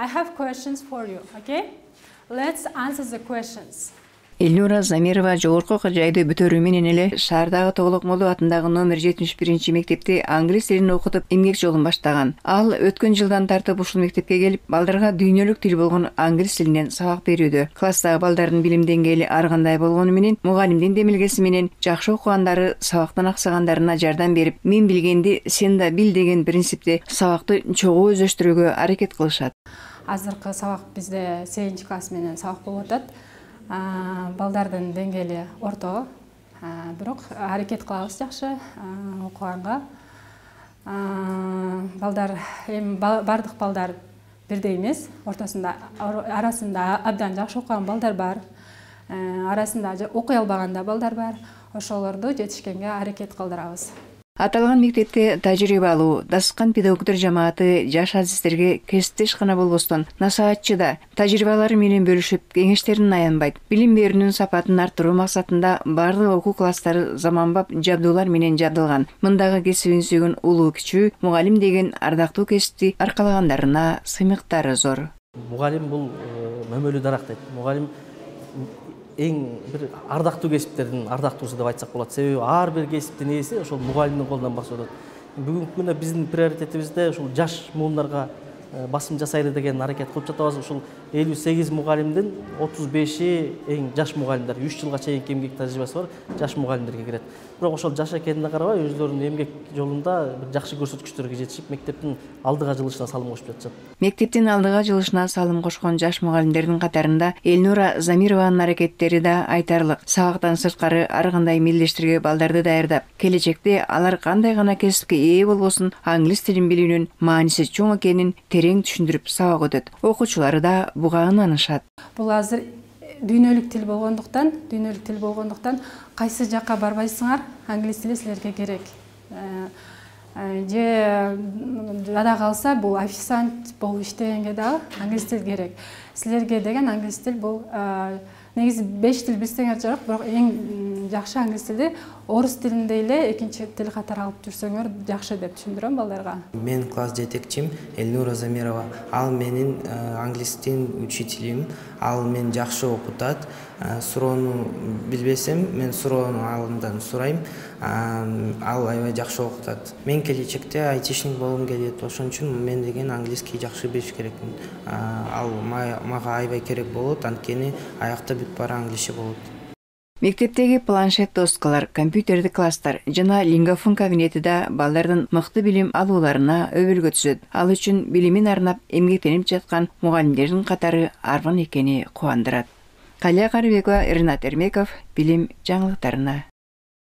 I have questions for you, okay? Let's answer the questions. Эльнура Замирова жогорку жайды бүтөрүү менен эле шаардагы Тоглокмолу атындагы номер 71 мектепте англис тилин окутуп эмгек жолун баштаган. Ал өткөн жылдан тартып ушул мектепке келип, балдарга дүйнөлүк тил болгон англис тилинен сабак берүүдө. Класстагы балдардын билим деңгээли ар кандай болгону менен, мугалимдин демилгеси менен жакшы окугандары сабактан аксагандарына жардам берип, мен билгенди сен да бил деген принципте сабакты чогуу өздөштүрүүгө аракет кылышат. Азыркы сабак бизде 8 класс менен сабак болуп атат. Балдардын деңгээли орто, бирок аракет кылабыз жакшы окуганга. Балдар бардык балдар бирдей эмес, ортосунда арасында абдан жакшы окуган балдар бар, арасында окуй албаган да балдар бар. Ошолорду жетишкенге аракет кылдырабыз. Аталган мектепте тажрыйба алуу, дасыккан педагогдор жамааты жаш азиздерге кесиптеш гана болбостон, насаатчы да тажрыйбалары менен бөлүшүп, кеңештерин аянбайт. Билим берүүнүн сапатын арттыруу максатында бардык окуу класстары заманбап жабдуулар менен жабдылган. Мындагы кесибин сүйгөн улуу кичүү мугалим деген ардактуу кесипти аркалагандарына сыймыктары зор. Мугалим бул мөмөлүү дарак дейт. Мугалим эң бир ардактуу кесиптердин ардактуусу деп айтсак болот. Себеби ар бир кесиптин ээси ошол мугалимдин колунан башталат. Бүгүнкү күндө биздин приоритетибизде ушул жаш муундарга басым жасайлы деген аракет кылып жатабыз. Ушул 58 мугалимдин 35и эң жаш мугалимдер, 3 жылга чейинки эмгек тажрыйбасы бар жаш мугалимдерге кирет. Бирок ошол жаш экенине карабай, өздөрүнүн эмгек жолунда бир жакшы көрсөткүчтөргө жетишип, мектептин алдыга жылышына салым кошуп жатышат. Мектептин алдыга жылышына салым кошкон жаш мугалимдердин катарында Эльнура Замированын аракеттери да айтарлык. Сабактан сырткары ар кандай мелдештирге балдарды даярдап, келечекте алар кандай гана кесипке ээ болбосун, англис тилин билүүнүн мааниси чоң экенин терең түшүндүрүп сабак өтөт. Окуучулары да буга ынанышат. Бул азыр дүйнөлүк тил болгондуктан кайсы жакка барбайсыңар, англис тили силерге керек. Же жада калса бул официант болуп иштегенге дагы англис тил керек. Силерге деген англис тил бул негизи 5 тил билсеңер жарак, бирок эң жакшы англис тилди орус тилинде эле экинчи тил катары алып жүрсөңөр жакшы деп түшүндүрөм балдарга. Мен класс жетекчим Эльнура Замирова. Ал менин англис тилин учителим. Ал мен жакшы окутат. Суроону билбесем, мен суроонун алдынан сурайм. Ал аябай жакшы окутат. Мен келечекте айтишник болгум келет. Ошон үчүн мен деген англиски жакшы билиш керекмин. Ал мага аябай керек болот, анткени аякта бүт баары англисче болот. Мектептеги планшет доскалар, компьютердик класстар жана лингофон кабинети да балдардын мыкты билим алууларына өбөлгө түзөт. Ал үчүн билимин арнап эмгектенип жаткан мугалимдердин катары арман экени кубандырат. Калия Карыбекова, Ринат Эрмеков, билим жаңылыктарына.